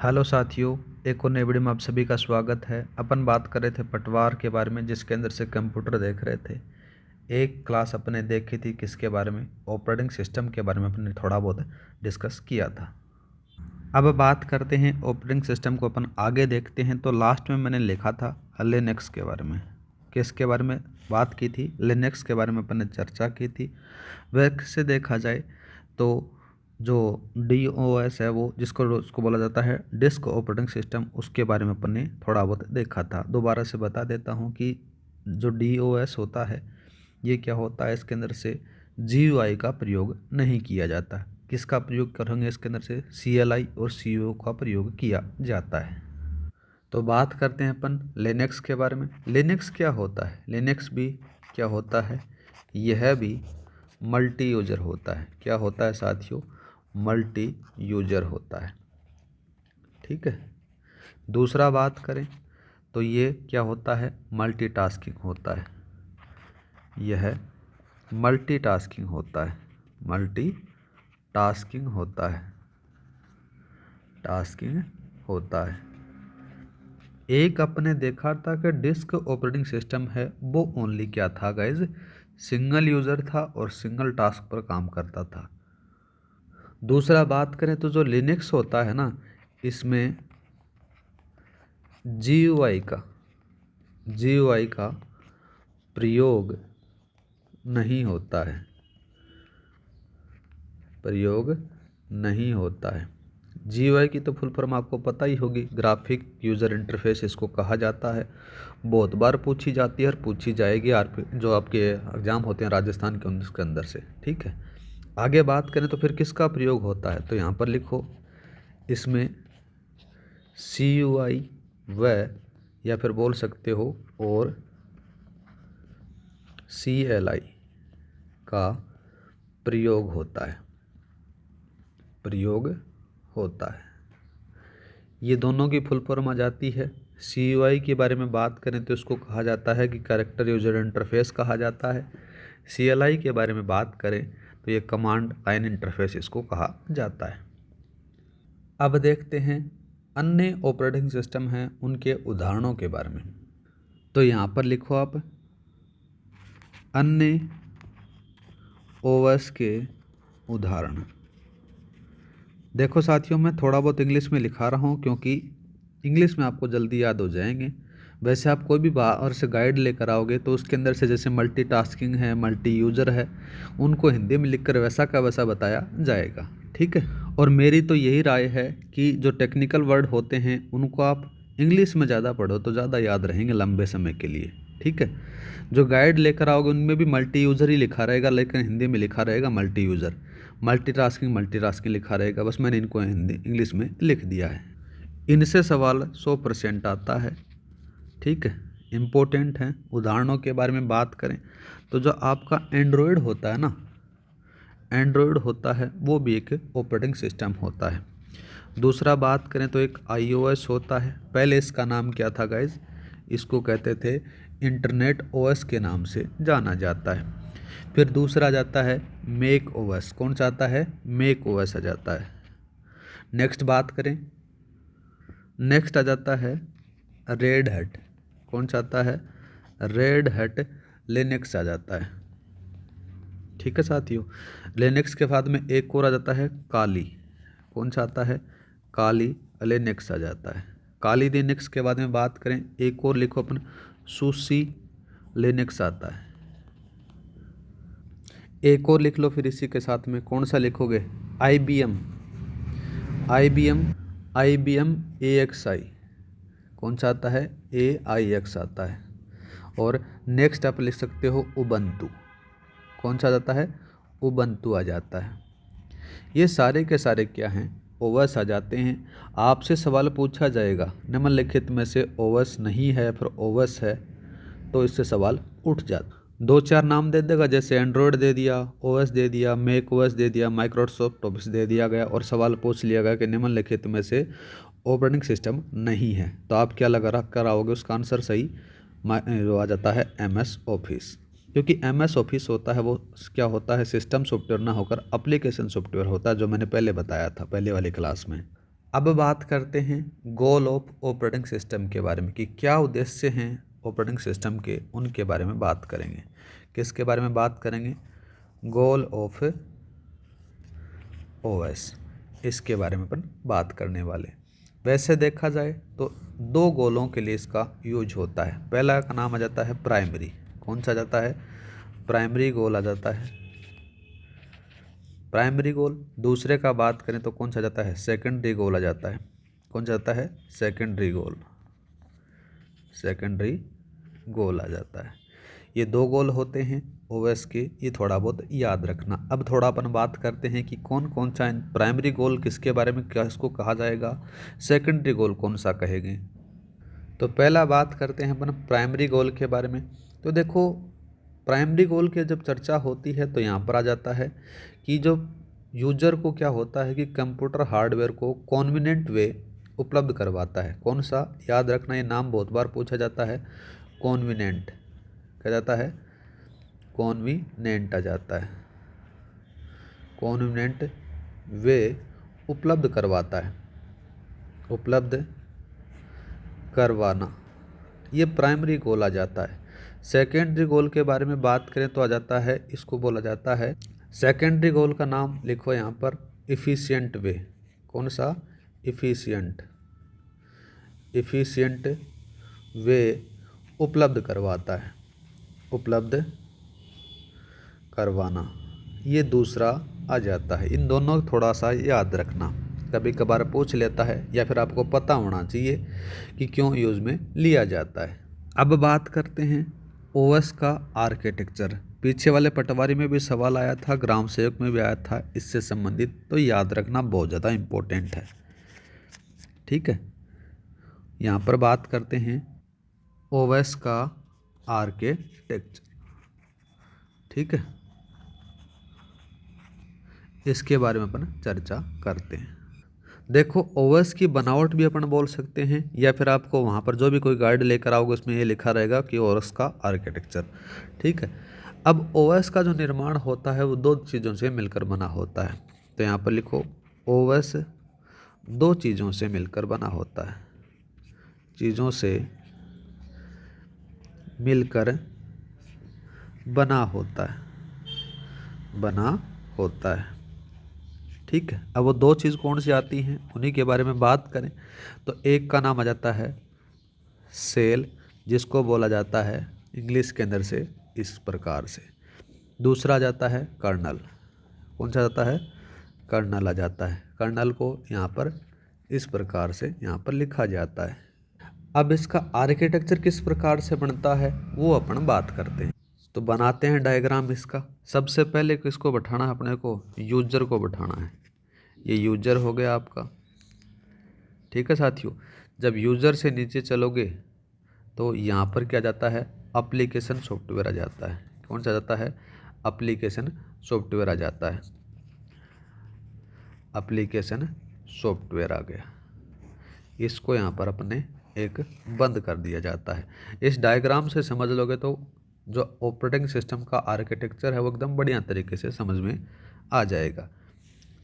Hello साथियों, एक और नई वीडियो में आप सभी का स्वागत है। अपन बात कर रहे थे पटवार के बारे में, जिसके अंदर से कंप्यूटर देख रहे थे। एक क्लास अपने देखी थी किसके बारे में, ऑपरेटिंग सिस्टम के बारे में अपने थोड़ा बहुत डिस्कस किया था। अब बात करते हैं ऑपरेटिंग सिस्टम को अपन आगे देखते हैं। तो लास्ट में मैंने लिखा था लिनक्स के बारे में। किसके बारे में बात की थी? लिनक्स के बारे में अपन ने चर्चा की थी। वैसे देखा जाए तो जो DOS है, वो जिसको उसको बोला जाता है डिस्क ऑपरेटिंग सिस्टम, उसके बारे में अपन ने थोड़ा बहुत देखा था। दोबारा से बता देता हूँ कि जो DOS होता है, ये क्या होता है, इसके अंदर से GUI का प्रयोग नहीं किया जाता। किसका प्रयोग करेंगे? इसके अंदर से CLI और CO का प्रयोग किया जाता है। तो बात करते हैं अपन लिनक्स के बारे में। लिनक्स क्या होता है? लिनक्स भी क्या होता है? यह भी मल्टी यूजर होता है। क्या होता है साथियों? मल्टी यूजर होता है। ठीक है। दूसरा बात करें तो ये क्या होता है? मल्टीटास्किंग होता है। यह मल्टीटास्किंग होता है। मल्टीटास्किंग होता है। टास्किंग होता है। एक अपने देखा था कि डिस्क ऑपरेटिंग सिस्टम है, वो ओनली क्या था गाइज? सिंगल यूज़र था और सिंगल टास्क पर काम करता था। दूसरा बात करें तो जो लिनक्स होता है ना, इसमें GUI का प्रयोग नहीं होता है। प्रयोग नहीं होता है। GUI की तो फुल फॉर्म आपको पता ही होगी, ग्राफिक यूज़र इंटरफेस इसको कहा जाता है। बहुत बार पूछी जाती है और पूछी जाएगी जो आपके एग्ज़ाम होते हैं राजस्थान के उसके अंदर से। ठीक है। आगे बात करें तो फिर किसका प्रयोग होता है, तो यहाँ पर लिखो, इसमें CUI व या फिर बोल सकते हो और CLI का प्रयोग होता है। प्रयोग होता है। ये दोनों की फुल फॉर्म आ जाती है। CUI के बारे में बात करें तो इसको कहा जाता है कि कैरेक्टर यूजर इंटरफेस कहा जाता है। CLI के बारे में बात करें तो ये कमांड लाइन इंटरफेस इसको कहा जाता है। अब देखते हैं अन्य ऑपरेटिंग सिस्टम हैं, उनके उदाहरणों के बारे में। तो यहाँ पर लिखो आप अन्य OS के उदाहरण। देखो साथियों, मैं थोड़ा बहुत इंग्लिश में लिखा रहा हूँ क्योंकि इंग्लिश में आपको जल्दी याद हो जाएंगे। वैसे आप कोई भी बाहर से गाइड लेकर आओगे तो उसके अंदर से जैसे मल्टीटास्किंग है, मल्टी यूज़र है, उनको हिंदी में लिखकर वैसा का वैसा बताया जाएगा। ठीक है। और मेरी तो यही राय है कि जो टेक्निकल वर्ड होते हैं उनको आप इंग्लिश में ज़्यादा पढ़ो तो ज़्यादा याद रहेंगे लंबे समय के लिए। ठीक है। जो गाइड लेकर आओगे उनमें भी मल्टी यूज़र ही लिखा रहेगा, लेकिन हिंदी में लिखा रहेगा मल्टी यूज़र। मल्टीटास्किंग लिखा रहेगा, बस मैंने इनको हिंदी इंग्लिश में लिख दिया है। इनसे सवाल 100% आता है। ठीक है, इम्पोर्टेंट है। उदाहरणों के बारे में बात करें तो जो आपका एंड्रॉयड होता है ना, एंड्रॉयड होता है वो भी एक ऑपरेटिंग सिस्टम होता है। दूसरा बात करें तो एक iOS होता है। पहले इसका नाम क्या था गाइज? इसको कहते थे इंटरनेट OS के नाम से जाना जाता है। फिर दूसरा आ जाता है मेक OS। कौन सा आता है? मेक OS आ जाता है। नेक्स्ट बात करें, नेक्स्ट आ जाता है रेड हैट। कौन सा आता है? रेड हैट लिनक्स आ जाता है। ठीक है साथियों। लिनक्स के बाद में एक और आ जाता है काली। कौन सा आता है? काली लिनक्स आ जाता है। काली लिनक्स के बाद में बात करें, एक और लिखो अपन, सुसी लिनक्स आता है। एक और लिख लो फिर इसी के साथ में। कौन सा लिखोगे? IBM AXI। कौन सा आता है? AIX आता है। और नेक्स्ट आप लिख सकते हो उबंटू। कौन सा आता है? उबंटू आ जाता है। ये सारे के सारे क्या हैं? OS आ जाते हैं। आपसे सवाल पूछा जाएगा निम्नलिखित में से OS नहीं है, फिर OS है, तो इससे सवाल उठ जाता। 2-4 नाम दे देगा, जैसे एंड्रॉयड दे दिया, OS दे दिया, मैक OS दे दिया, माइक्रोसॉफ्ट ऑफिस दे दिया गया, और सवाल पूछ लिया गया कि निम्नलिखित में से ऑपरेटिंग सिस्टम नहीं है, तो आप क्या लगा रख कर आओगे? उसका आंसर सही जो आ जाता है MS ऑफिस। क्योंकि MS ऑफिस होता है वो क्या होता है? सिस्टम सॉफ्टवेयर ना होकर एप्लीकेशन सॉफ्टवेयर होता है, जो मैंने पहले बताया था पहले वाली क्लास में। अब बात करते हैं गोल ऑफ ऑपरेटिंग सिस्टम के बारे में कि क्या उद्देश्य हैं ऑपरेटिंग सिस्टम के, उनके बारे में बात करेंगे। किसके बारे में बात करेंगे? गोल ऑफ ओएस, इसके बारे में अपन बात करने वाले। वैसे देखा जाए तो दो गोलों के लिए इसका यूज होता है। पहला का नाम आ जाता है प्राइमरी। कौन सा आ जाता है? प्राइमरी गोल आ जाता है, प्राइमरी गोल। दूसरे का बात करें तो कौन सा जाता है? सेकेंडरी गोल आ जाता है। कौन सा जाता है? सेकेंडरी गोल, सेकेंडरी गोल आ जाता है। ये दो गोल होते हैं ओएस के, ये थोड़ा बहुत याद रखना। अब थोड़ा अपन बात करते हैं कि कौन कौन सा प्राइमरी गोल किसके बारे में क्या इसको कहा जाएगा, सेकेंडरी गोल कौन सा कहेंगे। तो पहला बात करते हैं अपन प्राइमरी गोल के बारे में। तो देखो, प्राइमरी गोल की जब चर्चा होती है तो यहाँ पर आ जाता है कि जो यूजर को क्या होता है कि कंप्यूटर हार्डवेयर को कॉन्वीनिएंट वे उपलब्ध करवाता है। कौन सा? याद रखना, ये नाम बहुत बार पूछा जाता है। कॉन्वीनिएंट, क्या जाता है? कॉन्वीनिएंट आ जाता है। कॉन्वीनिएंट वे उपलब्ध करवाता है, उपलब्ध करवाना, ये प्राइमरी गोल आ जाता है। सेकेंडरी गोल के बारे में बात करें तो आ जाता है, इसको बोला जाता है, सेकेंडरी गोल का नाम लिखो यहाँ पर, इफ़िशियंट वे। कौन सा? इफ़िशियंट, इफ़िशियंट वे उपलब्ध करवाता है, उपलब्ध करवाना, ये दूसरा आ जाता है। इन दोनों थोड़ा सा याद रखना, कभी कभार पूछ लेता है या फिर आपको पता होना चाहिए कि क्यों यूज़ में लिया जाता है। अब बात करते हैं ओएस का आर्किटेक्चर। पीछे वाले पटवारी में भी सवाल आया था, ग्राम सेवक में भी आया था इससे संबंधित, तो याद रखना बहुत ज़्यादा इम्पोर्टेंट है। ठीक है, यहाँ पर बात करते हैं ओएस का आर्किटेक्चर। ठीक है, इसके बारे में अपन चर्चा करते हैं। देखो, ओएस की बनावट भी अपन बोल सकते हैं, या फिर आपको वहाँ पर जो भी कोई गाइड लेकर आओगे उसमें ये लिखा रहेगा कि ओएस का आर्किटेक्चर। ठीक है, अब ओएस का जो निर्माण होता है वो दो चीज़ों से मिलकर बना होता है। तो यहाँ पर लिखो, ओएस दो चीज़ों से मिलकर बना होता है, चीज़ों से मिलकर बना होता है, बना होता है। ठीक है, अब वो दो चीज़ कौन सी आती हैं उन्हीं के बारे में बात करें तो एक का नाम आ जाता है सेल, जिसको बोला जाता है इंग्लिश के अंदर से इस प्रकार से। दूसरा आ जाता है कर्नल। कौन सा जाता है? कर्नल आ जाता है। कर्नल को यहाँ पर इस प्रकार से यहाँ पर लिखा जाता है। अब इसका आर्किटेक्चर किस प्रकार से बनता है वो अपन बात करते हैं। तो बनाते हैं डायग्राम इसका। सबसे पहले किसको बैठाना है अपने को? यूजर को बैठाना है। ये यूजर हो गया आपका। ठीक है साथियों, जब यूजर से नीचे चलोगे तो यहाँ पर क्या जाता है? एप्लीकेशन सॉफ्टवेयर आ जाता है। कौन सा जाता है? एप्लीकेशन सॉफ्टवेयर आ जाता है। एप्लीकेशन सॉफ्टवेयर आ गया, इसको यहाँ पर अपने एक बंद कर दिया जाता है। इस डायग्राम से समझ लोगे तो जो ऑपरेटिंग सिस्टम का आर्किटेक्चर है वो एकदम बढ़िया तरीके से समझ में आ जाएगा।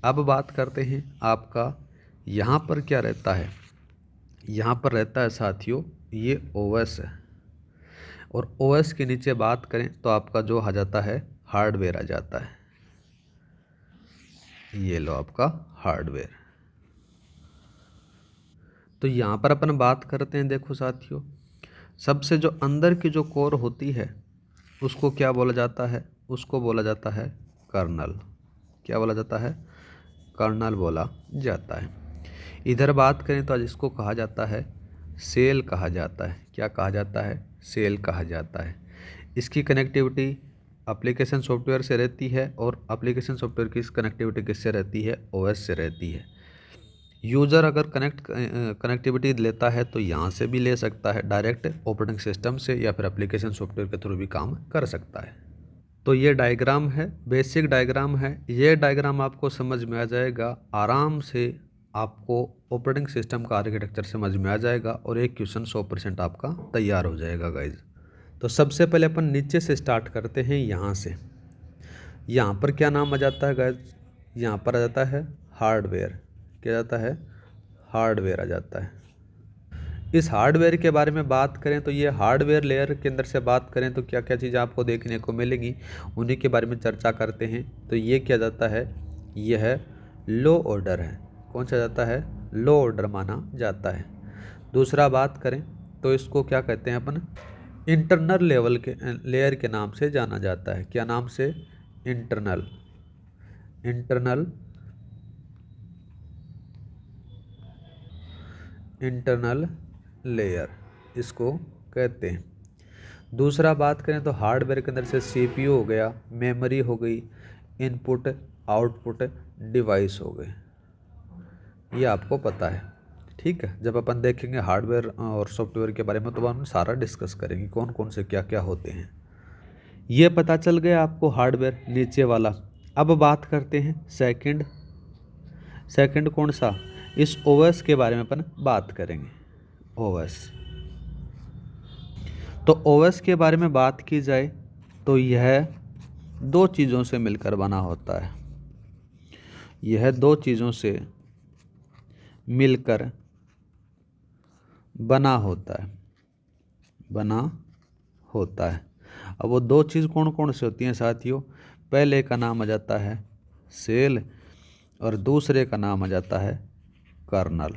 अब बात करते हैं आपका यहाँ पर क्या रहता है। यहाँ पर रहता है साथियों ये ओएस है, और ओएस के नीचे बात करें तो आपका जो आ जाता है हार्डवेयर आ जाता है। ये लो आपका हार्डवेयर। तो यहाँ पर अपन बात करते हैं, देखो साथियों, सबसे जो अंदर की जो कोर होती है उसको क्या बोला जाता है? उसको बोला जाता है कर्नल। क्या बोला जाता है? कर्नल बोला जाता है। इधर बात करें तो आज इसको कहा जाता है सेल कहा जाता है। क्या कहा जाता है? सेल कहा जाता है। इसकी कनेक्टिविटी एप्लीकेशन सॉफ्टवेयर से रहती है, और एप्लीकेशन सॉफ्टवेयर की कनेक्टिविटी किससे रहती है? ओएस से रहती है। यूज़र अगर कनेक्टिविटी लेता है तो यहाँ से भी ले सकता है डायरेक्ट ऑपरेटिंग सिस्टम से, या फिर एप्लीकेशन सॉफ्टवेयर के थ्रू भी काम कर सकता है। तो ये डायग्राम है, बेसिक डायग्राम है। ये डायग्राम आपको समझ में आ जाएगा, आराम से आपको ऑपरेटिंग सिस्टम का आर्किटेक्चर समझ में आ जाएगा, और एक क्वेश्चन 100% आपका तैयार हो जाएगा गाइज। तो सबसे पहले अपन नीचे से स्टार्ट करते हैं, यहाँ से। यहाँ पर क्या नाम आ जाता है गाइज? यहाँ पर आ जाता है हार्डवेयर। क्या जाता है? हार्डवेयर आ जाता है। इस हार्डवेयर के बारे में बात करें तो ये हार्डवेयर लेयर के अंदर से बात करें तो क्या क्या चीज़ें आपको देखने को मिलेगी, उन्हीं के बारे में चर्चा करते हैं। तो ये क्या जाता है, यह लो ऑर्डर है। कौन सा जाता है, लो ऑर्डर माना जाता है। दूसरा बात करें तो इसको क्या कहते हैं अपन, इंटरनल लेवल के लेयर के नाम से जाना जाता है। क्या नाम से, इंटरनल लेयर इसको कहते हैं। दूसरा बात करें तो हार्डवेयर के अंदर से सीपीयू हो गया, मेमोरी हो गई, इनपुट आउटपुट डिवाइस हो गए, ये आपको पता है। ठीक है, जब अपन देखेंगे हार्डवेयर और सॉफ्टवेयर के बारे में तो हम सारा डिस्कस करेंगे कौन कौन से क्या क्या होते हैं। ये पता चल गया आपको हार्डवेयर नीचे वाला। अब बात करते हैं सेकंड कौन सा, इस ओएस के बारे में अपन बात करेंगे। ओएस, तो ओएस के बारे में बात की जाए तो यह दो चीज़ों से मिलकर बना होता है। यह दो चीज़ों से मिलकर बना होता है। अब वो दो चीज़ कौन कौन सी होती हैं साथियों, पहले का नाम आ जाता है सेल और दूसरे का नाम आ जाता है कर्नल।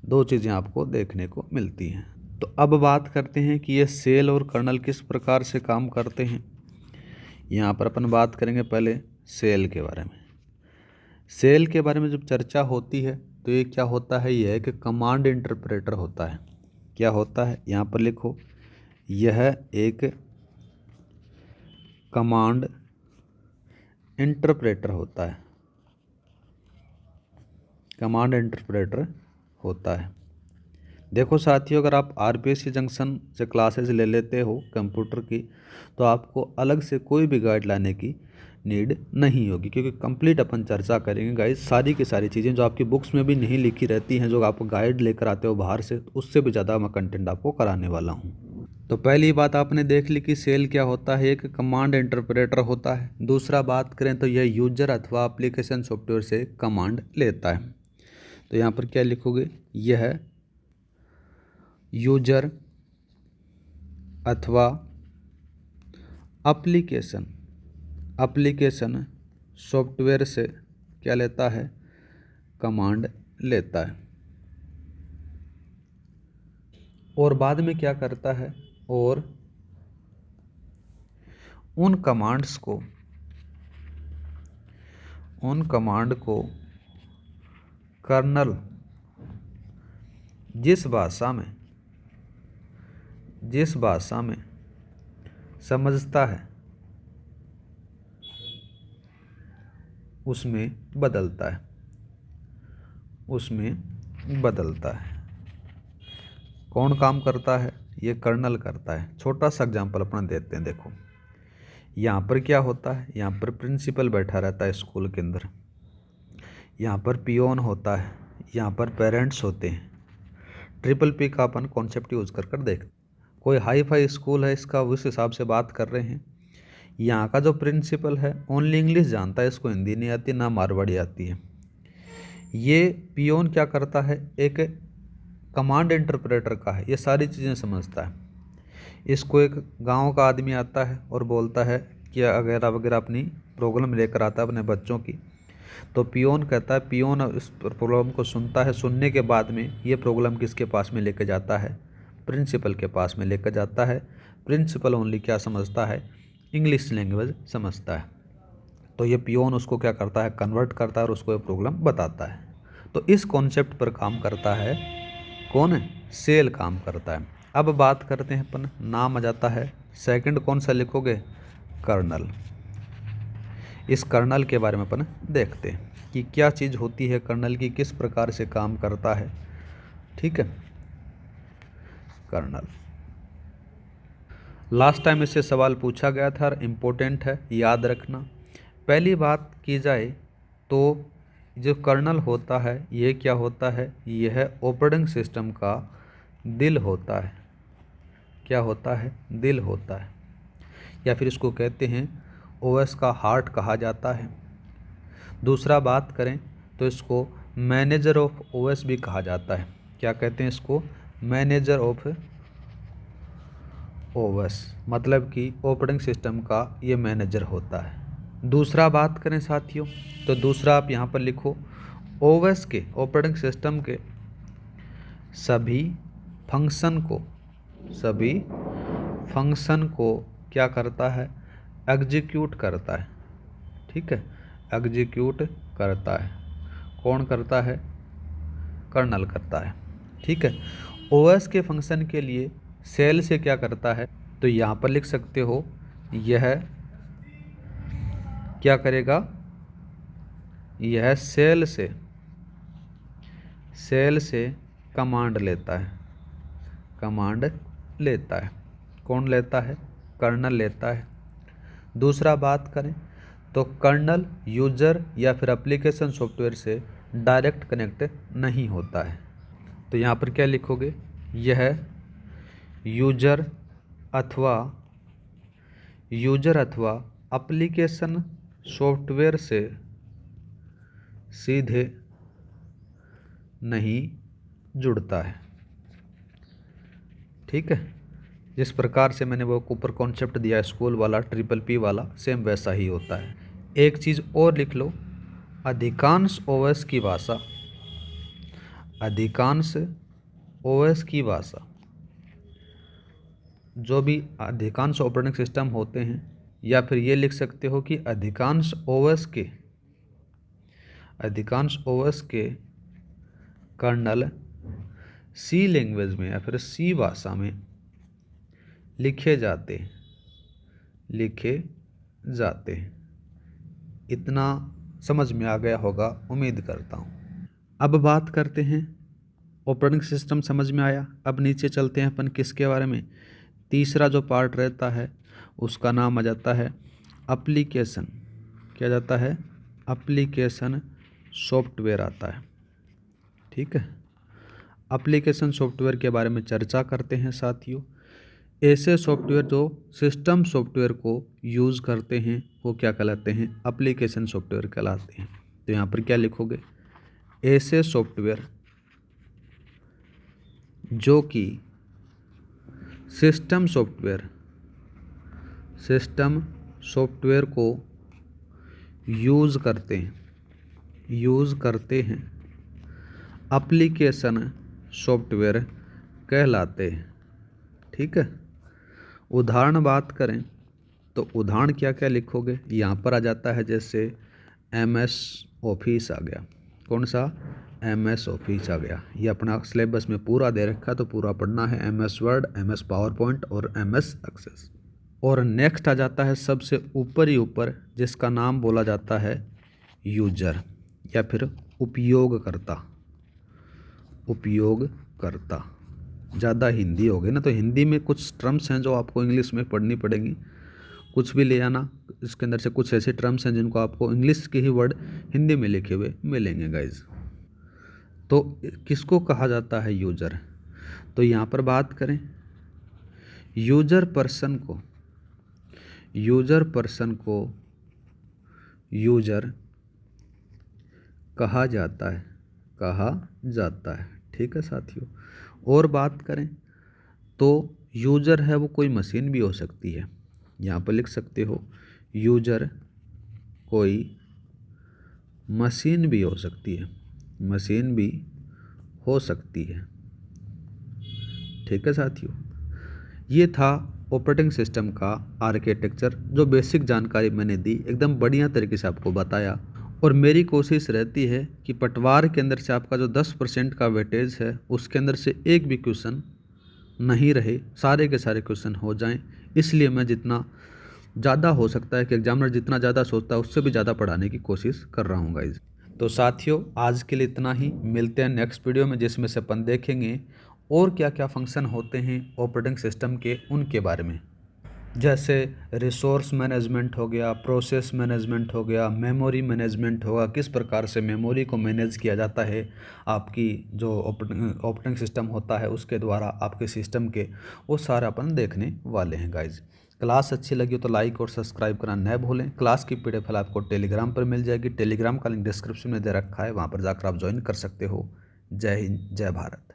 दो चीज़ें आपको देखने को मिलती हैं। तो अब बात करते हैं कि ये सेल और कर्नल किस प्रकार से काम करते हैं। यहाँ पर अपन बात करेंगे पहले सेल के बारे में। सेल के बारे में जब चर्चा होती है तो ये क्या होता है, यह एक कमांड इंटरप्रेटर होता है। क्या होता है, यहाँ पर लिखो, यह एक कमांड इंटरप्रेटर होता है। कमांड इंटरप्रेटर होता है। देखो साथियों, अगर आप आरपीएससी जंक्शन से क्लासेस ले लेते हो कंप्यूटर की तो आपको अलग से कोई भी गाइड लाने की नीड नहीं होगी, क्योंकि कंप्लीट अपन चर्चा करेंगे गाइस सारी की सारी चीज़ें जो आपकी बुक्स में भी नहीं लिखी रहती हैं, जो आप गाइड लेकर आते हो बाहर से, उससे भी ज़्यादा मैं कंटेंट आपको कराने वाला हूँ। तो पहली बात आपने देख ली कि सेल क्या होता है, एक कमांड इंटरप्रेटर होता है। दूसरा बात करें तो यह यूजर अथवा एप्लीकेशन सॉफ्टवेयर से कमांड लेता है। तो यहाँ पर क्या लिखोगे, यह यूजर अथवा एप्लीकेशन सॉफ्टवेयर से क्या लेता है, कमांड लेता है। और बाद में क्या करता है, और उन कमांड को कर्नल जिस भाषा में समझता है उसमें बदलता है। कौन काम करता है, ये कर्नल करता है। छोटा सा एग्जांपल अपन देते हैं। देखो यहाँ पर क्या होता है, यहाँ पर प्रिंसिपल बैठा रहता है स्कूल के अंदर, यहाँ पर पियोन होता है, यहाँ पर पेरेंट्स होते हैं। ट्रिपल पी का अपन कॉन्सेप्ट यूज़ कर देख, कोई हाई फाई स्कूल है इसका, उस हिसाब से बात कर रहे हैं। यहाँ का जो प्रिंसिपल है ओनली इंग्लिश जानता है, इसको हिंदी नहीं आती ना मारवाड़ी आती है। ये पियोन क्या करता है, एक कमांड इंटरप्रेटर का है, ये सारी चीज़ें समझता है। इसको एक गांव का आदमी आता है और बोलता है कि अगर वगैरह अपनी प्रॉब्लम लेकर आता है अपने बच्चों की, तो पियोन कहता है, पियोन इस प्रॉब्लम को सुनता है। सुनने के बाद में ये प्रॉब्लम किसके पास में लेकर जाता है, प्रिंसिपल के पास में लेकर जाता है। प्रिंसिपल ओनली क्या समझता है, इंग्लिश लैंग्वेज समझता है। तो ये पियोन उसको क्या करता है, कन्वर्ट करता है और उसको ये प्रॉब्लम बताता है। तो इस कॉन्सेप्ट पर काम करता है कौन है, सेल काम करता है। अब बात करते हैं अपन, नाम आ जाता है सेकंड, कौन सा लिखोगे, कर्नल। इस कर्नल के बारे में अपन देखते हैं कि क्या चीज़ होती है कर्नल की, किस प्रकार से काम करता है। ठीक है, कर्नल लास्ट टाइम इससे सवाल पूछा गया था और इम्पोर्टेंट है, याद रखना। पहली बात की जाए तो जो कर्नल होता है ये क्या होता है, यह ऑपरेटिंग सिस्टम का दिल होता है। क्या होता है, दिल होता है, या फिर इसको कहते हैं ओएस का हार्ट कहा जाता है। दूसरा बात करें तो इसको मैनेजर ऑफ ओएस भी कहा जाता है। क्या कहते हैं इसको? मैनेजर ऑफ ओएस, मतलब कि ऑपरेटिंग सिस्टम का ये मैनेजर होता है। दूसरा बात करें साथियों, तो दूसरा आप यहाँ पर लिखो, ओएस के, ऑपरेटिंग सिस्टम के सभी फंक्शन को क्या करता है? एग्जीक्यूट करता है। ठीक है, एग्जीक्यूट करता है। कौन करता है? कर्नल करता है। ठीक है, ओएस के फंक्शन के लिए सेल से क्या करता है? तो यहाँ पर लिख सकते हो, यह क्या करेगा? यह सेल से कमांड लेता है। कौन लेता है? कर्नल लेता है। दूसरा बात करें तो कर्नल यूजर या फिर एप्लीकेशन सॉफ्टवेयर से डायरेक्ट कनेक्ट नहीं होता है। तो यहाँ पर क्या लिखोगे? यह यूजर अथवा एप्लीकेशन सॉफ्टवेयर से सीधे नहीं जुड़ता है। ठीक है, जिस प्रकार से मैंने वो ऊपर कॉन्सेप्ट दिया है स्कूल वाला, PPP वाला, सेम वैसा ही होता है। एक चीज़ और लिख लो, अधिकांश ओएस की भाषा, जो भी अधिकांश ऑपरेटिंग सिस्टम होते हैं, या फिर ये लिख सकते हो कि अधिकांश ओएस के कर्नल सी लैंग्वेज में या फिर सी भाषा में लिखे जाते हैं। इतना समझ में आ गया होगा, उम्मीद करता हूँ। अब बात करते हैं, ऑपरेटिंग सिस्टम समझ में आया। अब नीचे चलते हैं अपन किसके बारे में? तीसरा जो पार्ट रहता है उसका नाम आ जाता है एप्लीकेशन। क्या जाता है? एप्लीकेशन सॉफ्टवेयर आता है। ठीक है, एप्लीकेशन सॉफ्टवेयर के बारे में चर्चा करते हैं साथियों। ऐसे सॉफ्टवेयर जो सिस्टम सॉफ्टवेयर को यूज़ करते हैं वो क्या कहलाते हैं? एप्लीकेशन सॉफ्टवेयर कहलाते हैं। तो यहाँ पर क्या लिखोगे? ऐसे सॉफ्टवेयर जो कि सिस्टम सॉफ्टवेयर को यूज़ करते हैं एप्लीकेशन सॉफ्टवेयर कहलाते हैं। ठीक है, उदाहरण बात करें तो उदाहरण क्या क्या लिखोगे? यहाँ पर आ जाता है जैसे MS ऑफिस आ गया। कौन सा? MS ऑफिस आ गया। ये अपना सिलेबस में पूरा दे रखा, तो पूरा पढ़ना है। MS वर्ड, MS पावरपॉइंट और MS एक्सेस। और नेक्स्ट आ जाता है सबसे ऊपर जिसका नाम बोला जाता है यूजर या फिर उपयोगकर्ता। ज़्यादा हिंदी हो गई ना, तो हिंदी में कुछ टर्म्स हैं जो आपको इंग्लिश में पढ़नी पड़ेंगी। कुछ भी ले आना, इसके अंदर से कुछ ऐसे टर्म्स हैं जिनको आपको इंग्लिश के ही वर्ड हिंदी में लिखे हुए मिलेंगे गाइज। तो किसको कहा जाता है? यूजर। तो यहाँ पर बात करें, यूजर पर्सन को यूजर कहा जाता है। ठीक है साथियों। और बात करें तो यूजर है वो कोई मशीन भी हो सकती है। यहाँ पर लिख सकते हो, यूजर कोई मशीन भी हो सकती है। ठीक है साथियों, ये था ऑपरेटिंग सिस्टम का आर्किटेक्चर। जो बेसिक जानकारी मैंने दी, एकदम बढ़िया तरीके से आपको बताया। और मेरी कोशिश रहती है कि पटवार के अंदर से आपका जो 10% का वेटेज है उसके अंदर से एक भी क्वेश्चन नहीं रहे, सारे के सारे क्वेश्चन हो जाएं। इसलिए मैं जितना ज़्यादा हो सकता है कि एग्जामिनर जितना ज़्यादा सोचता है उससे भी ज़्यादा पढ़ाने की कोशिश कर रहा हूँ गाइज। तो साथियों, आज के लिए इतना ही। मिलते हैं नेक्स्ट वीडियो में, जिसमें से अपन देखेंगे और क्या क्या फंक्शन होते हैं ऑपरेटिंग सिस्टम के, उनके बारे में। जैसे रिसोर्स मैनेजमेंट हो गया, प्रोसेस मैनेजमेंट हो गया, मेमोरी मैनेजमेंट होगा, किस प्रकार से मेमोरी को मैनेज किया जाता है आपकी जो ऑपरेटिंग सिस्टम होता है उसके द्वारा आपके सिस्टम के, वो सारा अपन देखने वाले हैं गाइज। क्लास अच्छी लगी हो तो लाइक और सब्सक्राइब करना न भूलें। क्लास की पीडीएफ फाइल आपको टेलीग्राम पर मिल जाएगी। टेलीग्राम का लिंक डिस्क्रिप्शन में दे रखा है, वहाँ पर जाकर आप ज्वाइन कर सकते हो। जय हिंद, जय भारत।